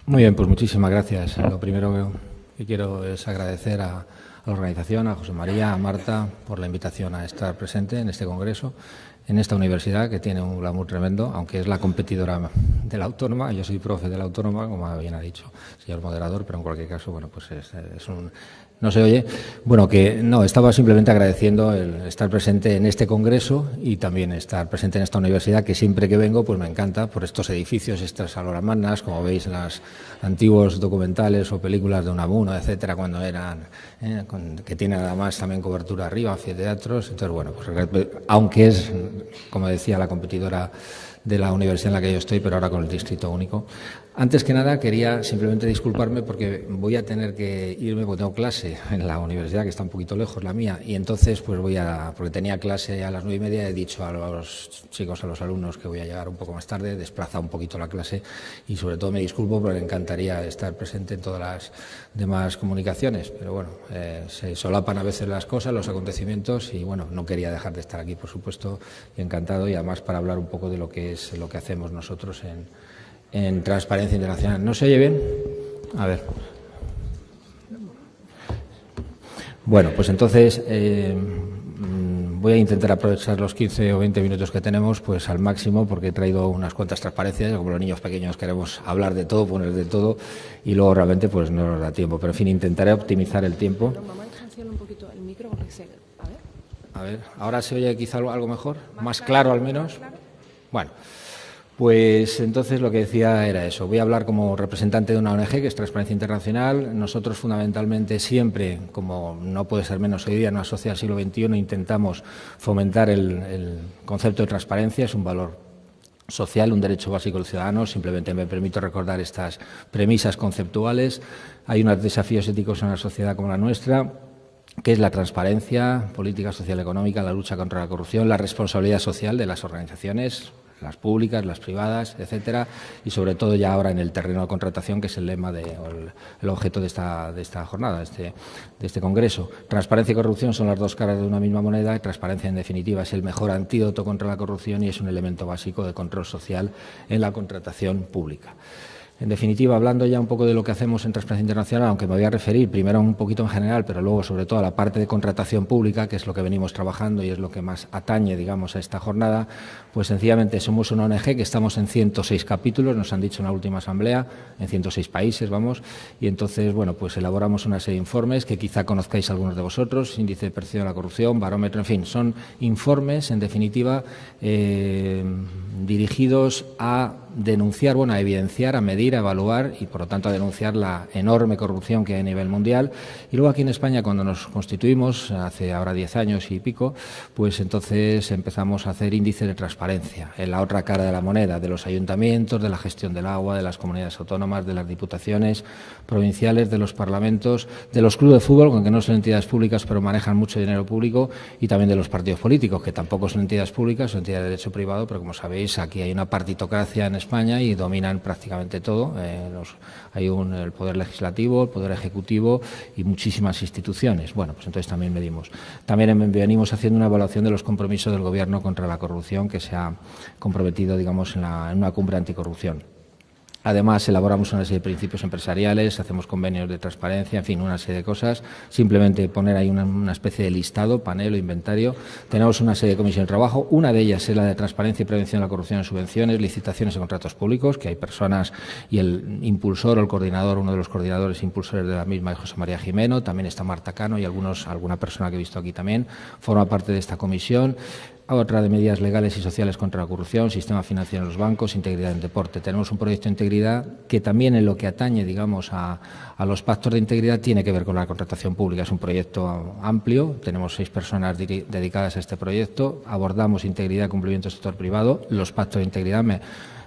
Muy bien, pues muchísimas gracias. Lo primero que quiero es agradecer a la organización, a José María, a Marta, por la invitación a estar presente en este congreso, en esta universidad que tiene un glamour tremendo, aunque es la competidora de la Autónoma. Yo soy profe de la Autónoma, como bien ha dicho el señor moderador, pero en cualquier caso, bueno, pues es un... ¿No se oye? Bueno, que no, estaba simplemente agradeciendo el estar presente en este congreso y también estar presente en esta universidad, que siempre que vengo pues me encanta por estos edificios, estas aulas magnas, como veis en los antiguos documentales o películas de Unamuno, etcétera, cuando eran, que tienen además también cobertura arriba, anfiteatros. Entonces, bueno, pues aunque es, como decía, la competidora de la universidad en la que yo estoy, pero ahora con el distrito único. Antes que nada, quería simplemente disculparme porque voy a tener que irme porque tengo clase en la universidad, que está un poquito lejos, la mía, y entonces pues porque tenía clase a las 9:30, he dicho a los chicos, a los alumnos, que voy a llegar un poco más tarde, desplaza un poquito la clase y sobre todo me disculpo porque me encantaría estar presente en todas las demás comunicaciones, pero bueno, se solapan a veces las cosas, los acontecimientos y bueno, no quería dejar de estar aquí, por supuesto, y encantado, y además para hablar un poco de lo que es lo que hacemos nosotros en Transparencia Internacional. ¿No se oye bien? A ver. Bueno, pues entonces voy a intentar aprovechar los 15 o 20 minutos que tenemos pues al máximo, porque he traído unas cuantas transparencias. Como los niños pequeños queremos hablar de todo, poner de todo, y luego realmente pues no nos da tiempo. Pero en fin, intentaré optimizar el tiempo. Un poquito el micro porque a ver, ¿ahora se oye quizá algo mejor? ¿Más claro al menos? Bueno. Pues entonces lo que decía era eso. Voy a hablar como representante de una ONG que es Transparencia Internacional. Nosotros fundamentalmente siempre, como no puede ser menos hoy día en una sociedad del siglo XXI, intentamos fomentar el concepto de transparencia. Es un valor social, un derecho básico del ciudadano. Simplemente me permito recordar estas premisas conceptuales. Hay unos desafíos éticos en una sociedad como la nuestra, que es la transparencia, política social económica, la lucha contra la corrupción, la responsabilidad social de las organizaciones, las públicas, las privadas, etcétera, y sobre todo ya ahora en el terreno de contratación, que es el lema el objeto de esta jornada, de este congreso. Transparencia y corrupción son las dos caras de una misma moneda, y transparencia, en definitiva, es el mejor antídoto contra la corrupción y es un elemento básico de control social en la contratación pública. En definitiva, hablando ya un poco de lo que hacemos en Transparencia Internacional, aunque me voy a referir primero un poquito en general, pero luego sobre todo a la parte de contratación pública, que es lo que venimos trabajando y es lo que más atañe, digamos, a esta jornada, pues sencillamente somos una ONG que estamos en 106 capítulos, nos han dicho en la última asamblea, en 106 países, vamos, y entonces, bueno, pues elaboramos una serie de informes que quizá conozcáis algunos de vosotros, índice de percepción de la corrupción, barómetro, en fin, son informes, en definitiva, dirigidos a denunciar, bueno, a evidenciar, a medir, a evaluar y, por lo tanto, a denunciar la enorme corrupción que hay a nivel mundial. Y luego aquí en España, cuando nos constituimos, hace ahora 10 años y pico, pues entonces empezamos a hacer índice de transparencia en la otra cara de la moneda, de los ayuntamientos, de la gestión del agua, de las comunidades autónomas, de las diputaciones provinciales, de los parlamentos, de los clubes de fútbol, aunque no son entidades públicas, pero manejan mucho dinero público, y también de los partidos políticos, que tampoco son entidades públicas, son entidades de derecho privado, pero como sabéis, aquí hay una partitocracia en España y dominan prácticamente todo. Hay el Poder Legislativo, el Poder Ejecutivo y muchísimas instituciones. Bueno, pues entonces también medimos. También venimos haciendo una evaluación de los compromisos del Gobierno contra la corrupción que se ha comprometido, digamos, en una cumbre anticorrupción. Además, elaboramos una serie de principios empresariales, hacemos convenios de transparencia, en fin, una serie de cosas. Simplemente poner ahí una especie de listado, panel o inventario. Tenemos una serie de comisiones de trabajo. Una de ellas es la de transparencia y prevención de la corrupción en subvenciones, licitaciones y contratos públicos, que hay personas, y el impulsor o el coordinador, uno de los coordinadores impulsores de la misma es José María Jimeno. También está Marta Cano y alguna persona que he visto aquí también forma parte de esta comisión. Otra de medidas legales y sociales contra la corrupción, sistema financiero en los bancos, integridad en deporte. Tenemos un proyecto de integridad que también en lo que atañe, digamos, a los pactos de integridad tiene que ver con la contratación pública. Es un proyecto amplio, tenemos 6 personas dedicadas a este proyecto, abordamos integridad, cumplimiento del sector privado, los pactos de integridad, me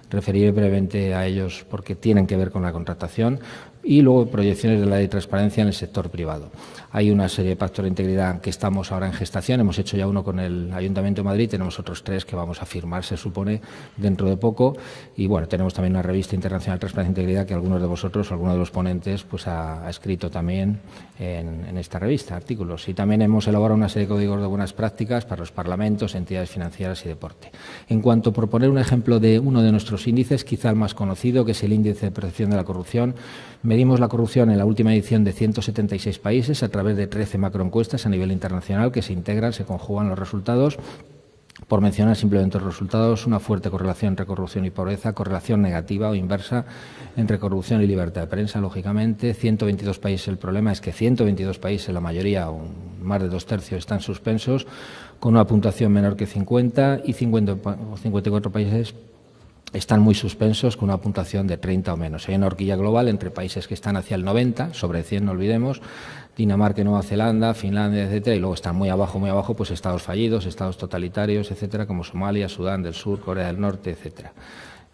referiré brevemente a ellos porque tienen que ver con la contratación. y luego proyecciones de la ley de transparencia en el sector privado. Hay una serie de pactos de integridad que estamos ahora en gestación, hemos hecho ya uno con el Ayuntamiento de Madrid, tenemos otros 3 que vamos a firmar, se supone, dentro de poco, y bueno, tenemos también una revista internacional de transparencia e integridad que algunos de vosotros, algunos de los ponentes, pues ha escrito también en esta revista, artículos. Y también hemos elaborado una serie de códigos de buenas prácticas para los parlamentos, entidades financieras y deporte. En cuanto a proponer un ejemplo de uno de nuestros índices, quizá el más conocido, que es el índice de percepción de la corrupción, medimos la corrupción en la última edición de 176 países a través de 13 macroencuestas a nivel internacional que se integran, se conjugan los resultados. Por mencionar simplemente los resultados, una fuerte correlación entre corrupción y pobreza, correlación negativa o inversa entre corrupción y libertad de prensa, lógicamente. 122 países, el problema es que 122 países, la mayoría, o más de 2/3, están suspensos, con una puntuación menor que 50, y 54 países están muy suspensos con una puntuación de 30 o menos. Hay una horquilla global entre países que están hacia el 90, sobre 100 no olvidemos, Dinamarca, Nueva Zelanda, Finlandia, etcétera, y luego están muy abajo, pues estados fallidos, estados totalitarios, etcétera, como Somalia, Sudán del Sur, Corea del Norte, etcétera.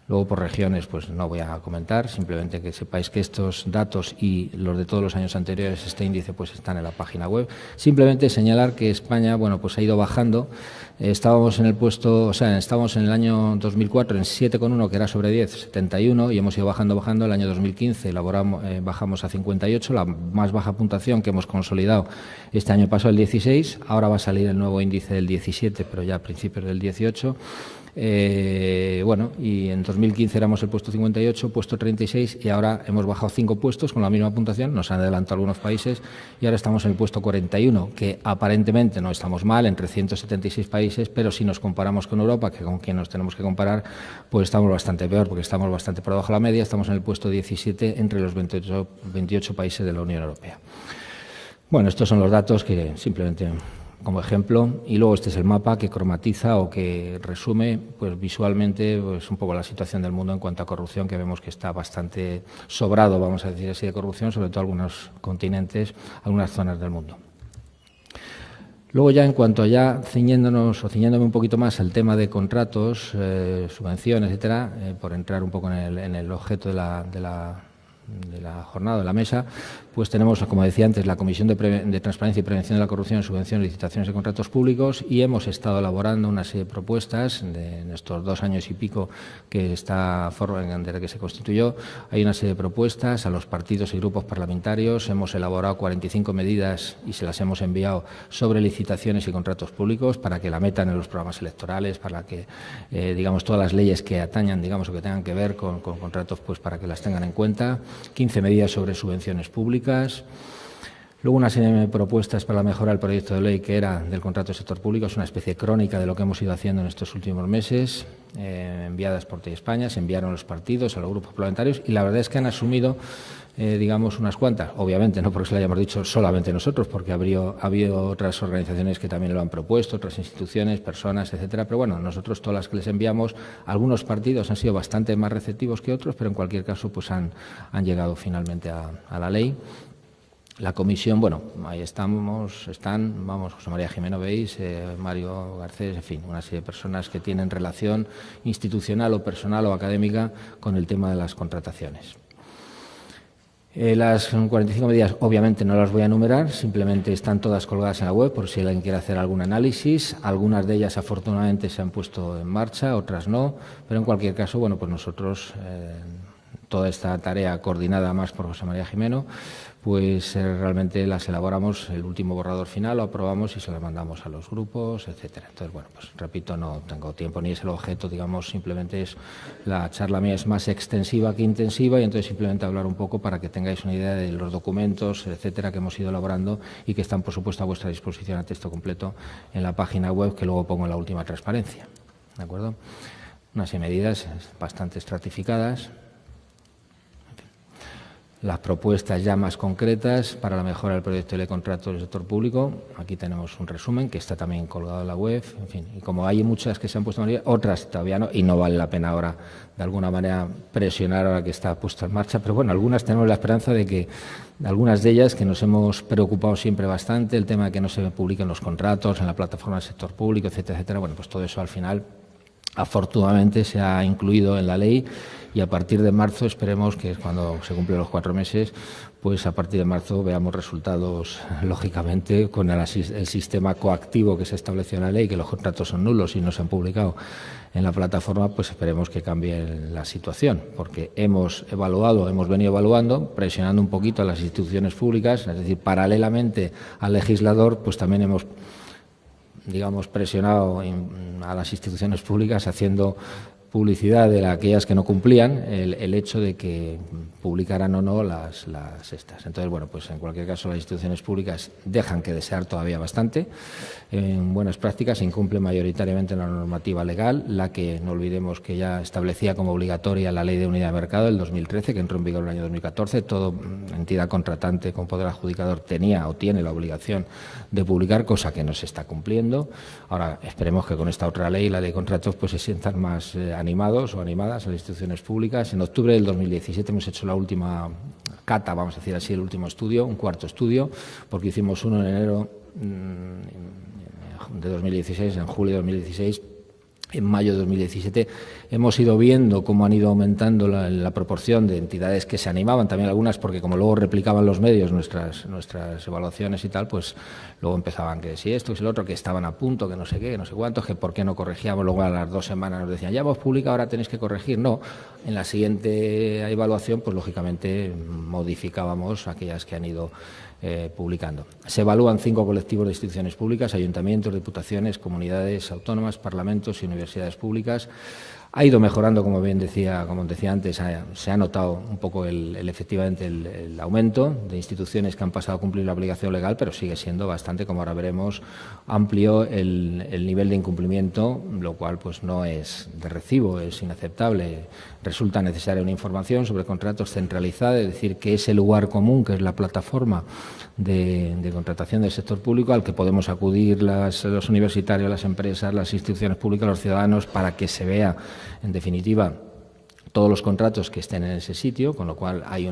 Luego, por regiones, pues no voy a comentar, simplemente que sepáis que estos datos y los de todos los años anteriores, este índice, pues están en la página web. Simplemente señalar que España, bueno, pues ha ido bajando. Estábamos en el puesto, estábamos en el año 2004 en 7,1, que era sobre 10, 71, y hemos ido bajando. El año 2015 bajamos a 58, la más baja puntuación que hemos consolidado este año pasó al 16, ahora va a salir el nuevo índice del 17, pero ya a principios del 18. Bueno, y en 2015 éramos el puesto 58, puesto 36, y ahora hemos bajado 5 puestos con la misma puntuación, nos han adelantado algunos países, y ahora estamos en el puesto 41, que aparentemente no estamos mal, entre 176 países, pero si nos comparamos con Europa, que con quien nos tenemos que comparar, pues estamos bastante peor, porque estamos bastante por debajo de la media, estamos en el puesto 17 entre los 28 países de la Unión Europea. Bueno, estos son los datos que simplemente como ejemplo, y luego este es el mapa que cromatiza o que resume pues visualmente pues un poco la situación del mundo en cuanto a corrupción, que vemos que está bastante sobrado, vamos a decir así, de corrupción, sobre todo algunos continentes, algunas zonas del mundo. Luego ya en cuanto a ciñéndome un poquito más al tema de contratos, subvenciones, etcétera, por entrar un poco en el objeto de la jornada, de la mesa, pues tenemos, como decía antes, la Comisión de Transparencia y Prevención de la Corrupción en Subvenciones, Licitaciones y Contratos Públicos, y hemos estado elaborando una serie de propuestas en estos 2 años y pico que desde que se constituyó. Hay una serie de propuestas a los partidos y grupos parlamentarios. Hemos elaborado 45 medidas y se las hemos enviado sobre licitaciones y contratos públicos para que la metan en los programas electorales, para que, digamos, todas las leyes que atañan, digamos, o que tengan que ver con contratos, pues para que las tengan en cuenta. 15 medidas sobre subvenciones públicas. Luego una serie de propuestas para la mejora del proyecto de ley que era del contrato del sector público. Es una especie de crónica de lo que hemos ido haciendo en estos últimos meses, enviadas por TI España, se enviaron a los partidos, a los grupos parlamentarios, y la verdad es que han asumido, digamos, unas cuantas. Obviamente, no porque se lo hayamos dicho solamente nosotros, porque ha habido otras organizaciones que también lo han propuesto, otras instituciones, personas, etcétera. Pero bueno, nosotros todas las que les enviamos, algunos partidos han sido bastante más receptivos que otros, pero en cualquier caso pues han llegado finalmente a la ley. La comisión, bueno, ahí vamos, José María Jimeno, veis, Mario Garcés, en fin, una serie de personas que tienen relación institucional o personal o académica con el tema de las contrataciones. Las 45 medidas, obviamente, no las voy a enumerar, simplemente están todas colgadas en la web por si alguien quiere hacer algún análisis. Algunas de ellas, afortunadamente, se han puesto en marcha, otras no, pero en cualquier caso, bueno, pues nosotros, toda esta tarea coordinada más por José María Jimeno, pues realmente las elaboramos, el último borrador final lo aprobamos y se las mandamos a los grupos, etcétera. Entonces, bueno, pues repito, no tengo tiempo ni es el objeto, digamos, simplemente la charla mía es más extensiva que intensiva, y entonces simplemente hablar un poco para que tengáis una idea de los documentos, etcétera, que hemos ido elaborando y que están, por supuesto, a vuestra disposición a texto completo en la página web, que luego pongo en la última transparencia. ¿De acuerdo? Unas medidas bastante estratificadas. Las propuestas ya más concretas para la mejora del proyecto de ley de contratos del sector público. Aquí tenemos un resumen que está también colgado en la web. En fin, y como hay muchas que se han puesto en marcha, otras todavía no, y no vale la pena ahora de alguna manera presionar ahora que está puesta en marcha. Pero bueno, algunas tenemos la esperanza de que algunas de ellas, que nos hemos preocupado siempre bastante, el tema de que no se publiquen los contratos en la plataforma del sector público, etcétera, etcétera. Bueno, pues todo eso al final, afortunadamente, se ha incluido en la ley. y a partir de marzo esperemos, que es cuando se cumplen los 4 meses, pues a partir de marzo veamos resultados, lógicamente, con el sistema coactivo que se estableció en la ley, que los contratos son nulos y no se han publicado en la plataforma, pues esperemos que cambie la situación, porque hemos venido evaluando, presionando un poquito a las instituciones públicas, es decir, paralelamente al legislador, pues también hemos, digamos, presionado a las instituciones públicas haciendo publicidad de aquellas que no cumplían, el hecho de que publicaran o no las estas. Entonces, bueno, pues en cualquier caso las instituciones públicas dejan que desear todavía bastante. En buenas prácticas incumple mayoritariamente la normativa legal, la que no olvidemos que ya establecía como obligatoria la Ley de Unidad de Mercado del 2013, que entró en vigor en el año 2014. Toda entidad contratante con poder adjudicador tenía o tiene la obligación de publicar, cosa que no se está cumpliendo. Ahora esperemos que con esta otra ley, la de contratos, pues se sientan más animados o animadas a las instituciones públicas. En octubre del 2017 hemos hecho la última cata, vamos a decir así, el último estudio, un cuarto estudio, porque hicimos uno en enero de 2016, en julio de 2016. En mayo de 2017 hemos ido viendo cómo han ido aumentando la proporción de entidades que se animaban, también algunas porque como luego replicaban los medios nuestras evaluaciones y tal, pues luego empezaban que si esto, que si lo otro, que estaban a punto, que no sé qué, que no sé cuántos, que por qué no corregíamos. Luego a las 2 semanas nos decían, ya hemos publicado, ahora tenéis que corregir. No, en la siguiente evaluación, pues lógicamente modificábamos aquellas que han ido publicando. Se evalúan 5 colectivos de instituciones públicas, ayuntamientos, diputaciones, comunidades autónomas, parlamentos y universidades públicas. Ha ido mejorando, como decía antes, se ha notado un poco efectivamente el aumento de instituciones que han pasado a cumplir la obligación legal, pero sigue siendo bastante, como ahora veremos, amplio el nivel de incumplimiento, lo cual pues no es de recibo, es inaceptable. Resulta necesaria una información sobre contratos centralizada, es decir, que ese lugar común, que es la plataforma de contratación del sector público, al que podemos acudir los universitarios, las empresas, las instituciones públicas, los ciudadanos, para que se vea, en definitiva, todos los contratos que estén en ese sitio, con lo cual hay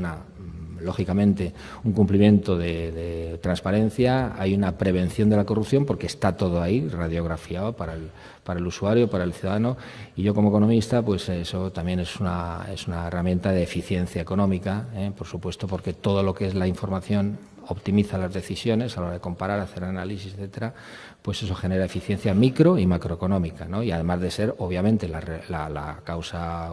lógicamente, un cumplimiento de transparencia, hay una prevención de la corrupción, porque está todo ahí radiografiado para el usuario, para el ciudadano, y yo como economista, pues eso también es una herramienta de eficiencia económica, por supuesto, porque todo lo que es la información optimiza las decisiones a la hora de comparar, hacer análisis, etcétera, pues eso genera eficiencia micro y macroeconómica, ¿no? Y además de ser, obviamente, la causa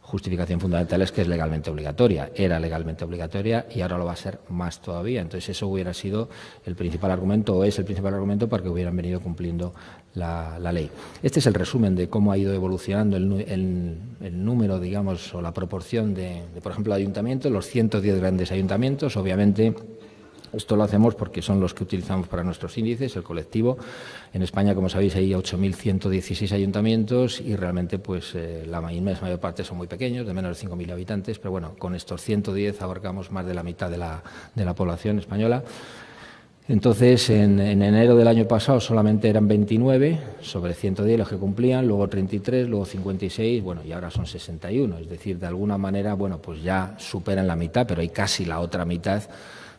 justificación fundamental es que es legalmente obligatoria, era legalmente obligatoria y ahora lo va a ser más todavía. Entonces eso hubiera sido el principal argumento, o es el principal argumento para que hubieran venido cumpliendo la ley. Este es el resumen de cómo ha ido evolucionando el número, digamos, o la proporción de, por ejemplo, ayuntamientos, los 110 grandes ayuntamientos. Obviamente esto lo hacemos porque son los que utilizamos para nuestros índices, el colectivo. En España, como sabéis, hay 8.116 ayuntamientos y realmente pues la mayor parte son muy pequeños, de menos de 5.000 habitantes, pero bueno, con estos 110 abarcamos más de la mitad de la población española. Entonces, en enero del año pasado solamente eran 29 sobre 110 los que cumplían, luego 33, luego 56, bueno, y ahora son 61. Es decir, de alguna manera, bueno, pues ya superan la mitad, pero hay casi la otra mitad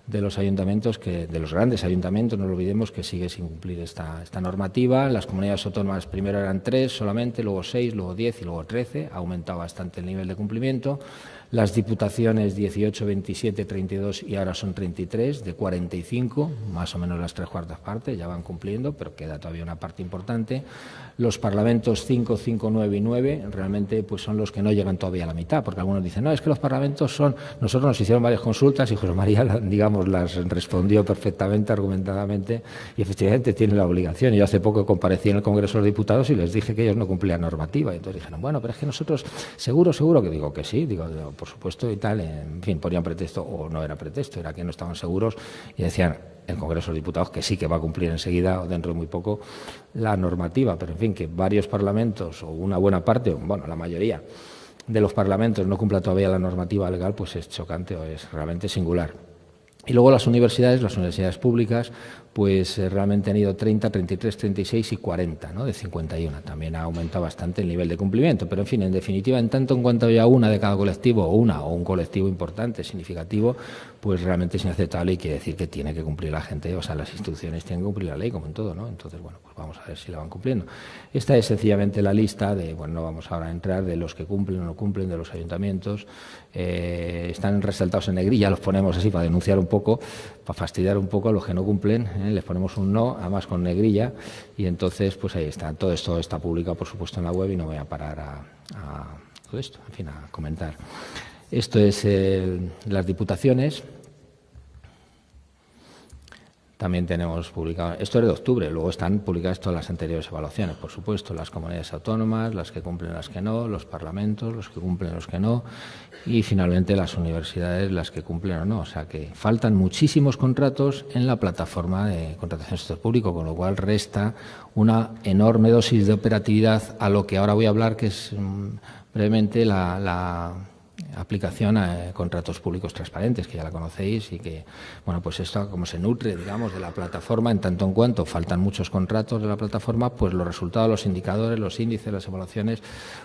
de los ayuntamientos, de los grandes ayuntamientos, no lo olvidemos, que sigue sin cumplir esta normativa. Las comunidades autónomas primero eran 3 solamente, luego 6, luego 10 y luego 13. Ha aumentado bastante el nivel de cumplimiento. Las diputaciones 18, 27, 32 y ahora son 33, de 45, más o menos las 3/4 partes, ya van cumpliendo, pero queda todavía una parte importante. Los parlamentos 5, 5, 9 y 9 realmente pues son los que no llegan todavía a la mitad, porque algunos dicen, no, es que los parlamentos son... Nosotros nos hicieron varias consultas y José María, digamos, las respondió perfectamente, argumentadamente, y efectivamente tiene la obligación. Yo hace poco comparecí en el Congreso de los Diputados y les dije que ellos no cumplían normativa, y entonces dijeron, bueno, pero es que nosotros, seguro, que digo que sí, digo, por supuesto y tal, en fin, ponían pretexto, o no era pretexto, era que no estaban seguros y decían el Congreso de los Diputados que sí que va a cumplir enseguida o dentro de muy poco la normativa, pero en fin, que varios parlamentos o una buena parte, bueno, la mayoría de los parlamentos no cumpla todavía la normativa legal, pues es chocante o es realmente singular. Y luego las universidades públicas, pues realmente han ido 30, 33, 36 y 40, ¿no? De 51. También ha aumentado bastante el nivel de cumplimiento, pero en fin, en definitiva, en tanto en cuanto haya una de cada colectivo o un colectivo importante, significativo, pues realmente es inaceptable y quiere decir que tiene que cumplir la gente, o sea, las instituciones tienen que cumplir la ley, como en todo, ¿no? Entonces, bueno, pues vamos a ver si la van cumpliendo. Esta es sencillamente la lista de, bueno, no vamos ahora a entrar, de los que cumplen o no cumplen, de los ayuntamientos. Están resaltados en negrilla, los ponemos así para denunciar un poco, para fastidiar un poco a los que no cumplen, les ponemos un no, además con negrilla, y entonces, pues ahí está. Todo esto está publicado, por supuesto, en la web y no voy a parar a todo esto, en fin, a comentar. Esto es las diputaciones. También tenemos publicado, esto es de octubre, luego están publicadas todas las anteriores evaluaciones, por supuesto, las comunidades autónomas, las que cumplen, las que no, los parlamentos, los que cumplen, los que no, y finalmente las universidades, las que cumplen o no. O sea que faltan muchísimos contratos en la plataforma de contratación del sector público, con lo cual resta una enorme dosis de operatividad a lo que ahora voy a hablar, que es brevemente la aplicación a contratos públicos transparentes, que ya la conocéis, y que, bueno, pues esto como se nutre, digamos, de la plataforma, en tanto en cuanto faltan muchos contratos de la plataforma, pues los resultados, los indicadores, los índices, las evaluaciones,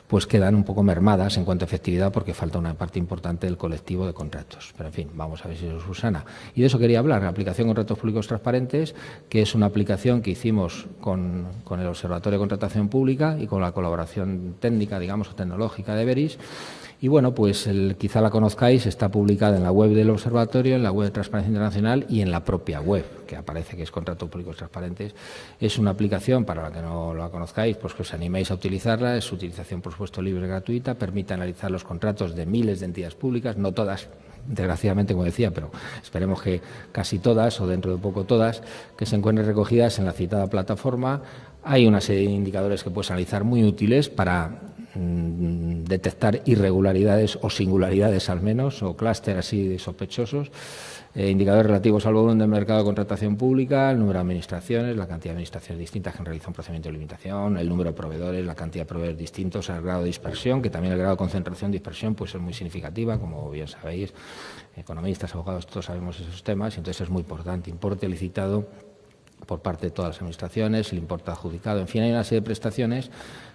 pues quedan un poco mermadas en cuanto a efectividad, porque falta una parte importante del colectivo de contratos. Pero, en fin, vamos a ver si eso, Susana. Y de eso quería hablar, la aplicación de contratos públicos transparentes, que es una aplicación que hicimos con el Observatorio de Contratación Pública y con la colaboración técnica, digamos, o tecnológica de Veris. Y bueno, pues quizá la conozcáis, está publicada en la web del Observatorio, en la web de Transparencia Internacional y en la propia web, que aparece que es Contratos Públicos Transparentes. Es una aplicación, para la que no la conozcáis, pues que os animéis a utilizarla. Es su utilización, por supuesto, libre y gratuita. Permite analizar los contratos de miles de entidades públicas, no todas, desgraciadamente, como decía, pero esperemos que casi todas, o dentro de poco todas, que se encuentren recogidas en la citada plataforma. Hay una serie de indicadores que puedes analizar muy útiles para detectar irregularidades o singularidades al menos, o clústeres así sospechosos, indicadores relativos al volumen del mercado de contratación pública, el número de administraciones, la cantidad de administraciones distintas que han realizado un procedimiento de limitación, el número de proveedores, la cantidad de proveedores distintos, el grado de dispersión, que también el grado de concentración de dispersión pues es muy significativa, como bien sabéis, economistas, abogados, todos sabemos esos temas, y entonces es muy importante, importe licitado por parte de todas las administraciones, el importe adjudicado, en fin, hay una serie de prestaciones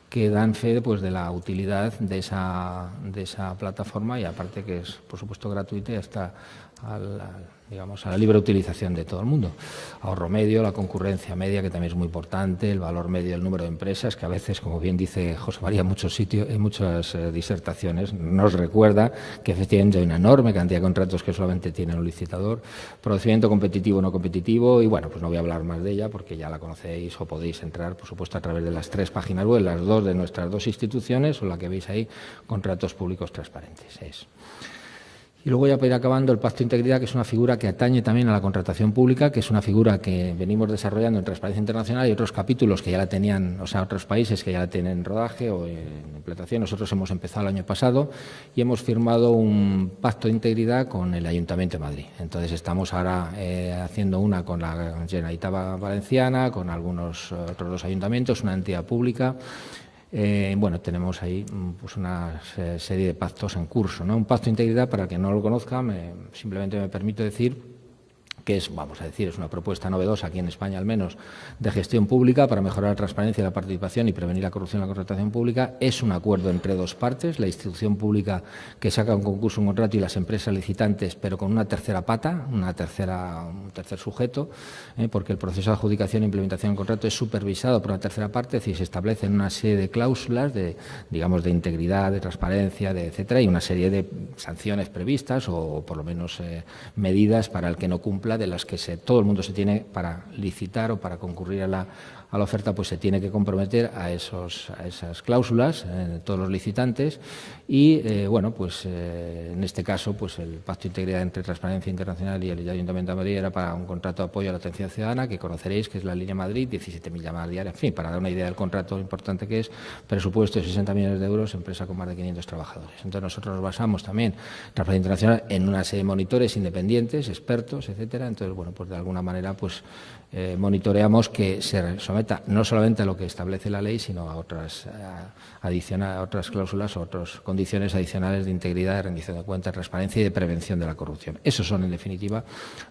que dan fe, pues, de la utilidad de esa plataforma, y aparte que es, por supuesto, gratuita y está digamos, a la libre utilización de todo el mundo. Ahorro medio, la concurrencia media, que también es muy importante, el valor medio del número de empresas, que a veces, como bien dice José María, en muchos sitios, en muchas disertaciones, nos recuerda que efectivamente hay una enorme cantidad de contratos que solamente tienen un licitador, procedimiento competitivo o no competitivo, y bueno, pues no voy a hablar más de ella porque ya la conocéis o podéis entrar, por supuesto, a través de las 3 páginas web, las 2 de nuestras 2 instituciones, o la que veis ahí, Contratos Públicos Transparentes. Y luego, ya para ir acabando, el Pacto de Integridad, que es una figura que atañe también a la contratación pública, que es una figura que venimos desarrollando en Transparencia Internacional y otros capítulos que ya la tenían, o sea, otros países que ya la tienen en rodaje o en implementación. Nosotros hemos empezado el año pasado y hemos firmado un Pacto de Integridad con el Ayuntamiento de Madrid. Entonces, estamos ahora haciendo una con la Generalitat Valenciana, con algunos otros 2 ayuntamientos, una entidad pública. Bueno, tenemos ahí pues una serie de pactos en curso, ¿no? Un pacto de integridad, para el que no lo conozca, simplemente me permito decir que es, vamos a decir, es una propuesta novedosa aquí en España al menos, de gestión pública para mejorar la transparencia y la participación y prevenir la corrupción en la contratación pública. Es un acuerdo entre 2 partes, la institución pública que saca un concurso, un contrato, y las empresas licitantes, pero con una tercera pata, un tercer sujeto, porque el proceso de adjudicación e implementación del contrato es supervisado por una tercera parte, es decir, se establecen una serie de cláusulas de, digamos, de integridad, de transparencia, de etcétera, y una serie de sanciones previstas o por lo menos medidas para el que no cumpla, de las que todo el mundo se tiene, para licitar o para concurrir a la oferta, pues se tiene que comprometer a esas cláusulas, todos los licitantes, y bueno, pues en este caso, pues el Pacto de Integridad entre Transparencia Internacional y el Ayuntamiento de Madrid era para un contrato de apoyo a la atención ciudadana, que conoceréis, que es la línea Madrid, 17.000 llamadas diarias, en fin, para dar una idea del contrato importante que es, presupuesto de 60 millones de euros, empresa con más de 500 trabajadores. Entonces, nosotros nos basamos también, Transparencia Internacional, en una serie de monitores independientes, expertos, etcétera. Entonces, bueno, pues de alguna manera, pues monitoreamos que se someten someta no solamente a lo que establece la ley, sino a otras cláusulas o otras condiciones adicionales de integridad, de rendición de cuentas, transparencia y de prevención de la corrupción. Esos son, en definitiva,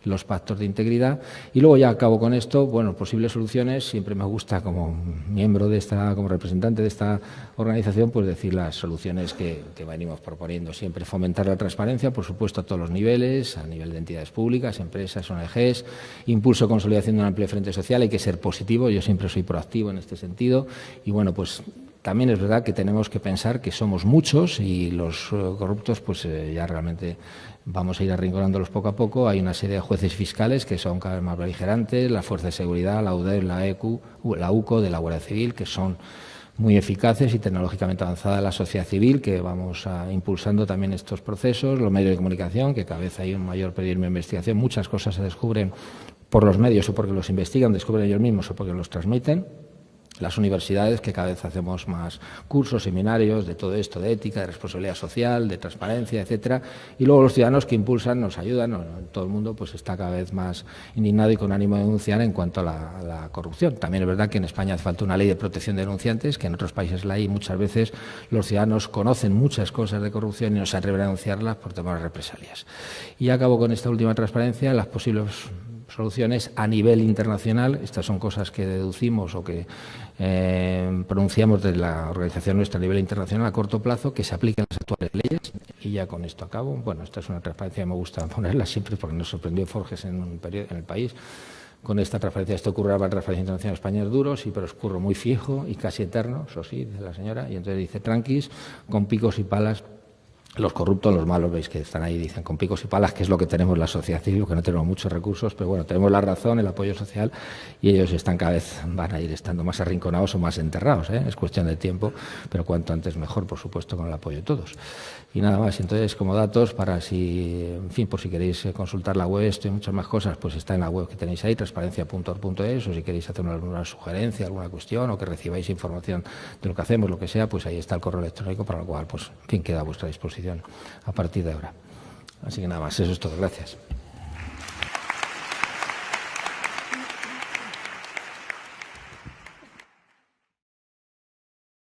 los pactos de integridad. Y luego ya acabo con esto. Bueno, posibles soluciones. Siempre me gusta, como miembro de como representante de esta organización, pues decir las soluciones que venimos proponiendo. Siempre fomentar la transparencia, por supuesto, a todos los niveles, a nivel de entidades públicas, empresas, ONGs, impulso y consolidación de un amplio frente social. Hay que ser positivo. Yo siempre soy proactivo en este sentido. Y bueno, pues también es verdad que tenemos que pensar que somos muchos y los corruptos pues ya realmente vamos a ir arrinconándolos poco a poco. Hay una serie de jueces fiscales que son cada vez más beligerantes, la Fuerza de Seguridad, la UDEF, la UCO, de la Guardia Civil, que son muy eficaces y tecnológicamente avanzada, la sociedad civil, que vamos impulsando también estos procesos, los medios de comunicación, que cada vez hay un mayor periodismo de investigación. Muchas cosas se descubren por los medios o porque los investigan, descubren ellos mismos o porque los transmiten. Las universidades, que cada vez hacemos más cursos, seminarios de todo esto, de ética, de responsabilidad social, de transparencia, etcétera. Y luego los ciudadanos que impulsan, nos ayudan. Todo el mundo pues está cada vez más indignado y con ánimo de denunciar en cuanto a la corrupción. También es verdad que en España hace falta una ley de protección de denunciantes, que en otros países la hay, y muchas veces los ciudadanos conocen muchas cosas de corrupción y no se atreven a denunciarlas por temas de represalias. Y acabo con esta última transparencia, las posibles soluciones a nivel internacional. Estas son cosas que deducimos o que pronunciamos de la organización nuestra a nivel internacional a corto plazo, que se apliquen las actuales leyes. Y ya con esto acabo. Bueno, esta es una transparencia que me gusta ponerla siempre porque nos sorprendió Forges en el país. Con esta transparencia, esto ocurre para la transparencia internacional en España es duro, sí, pero es curro muy fijo y casi eterno, eso sí, dice la señora. Y entonces dice, tranquis, con picos y palas. Los corruptos, los malos, veis que están ahí, dicen con picos y palas, que es lo que tenemos la sociedad civil, que no tenemos muchos recursos, pero bueno, tenemos la razón, el apoyo social, y ellos van a ir estando más arrinconados o más enterrados, es cuestión de tiempo, pero cuanto antes mejor, por supuesto, con el apoyo de todos. Y nada más, entonces, como datos, para en fin, por si queréis consultar la web, esto y muchas más cosas, pues está en la web que tenéis ahí, transparencia.org.es, o si queréis hacer alguna sugerencia, alguna cuestión, o que recibáis información de lo que hacemos, lo que sea, pues ahí está el correo electrónico, para lo cual, pues, en fin, queda a vuestra disposición a partir de ahora. Así que nada más, eso es todo. Gracias.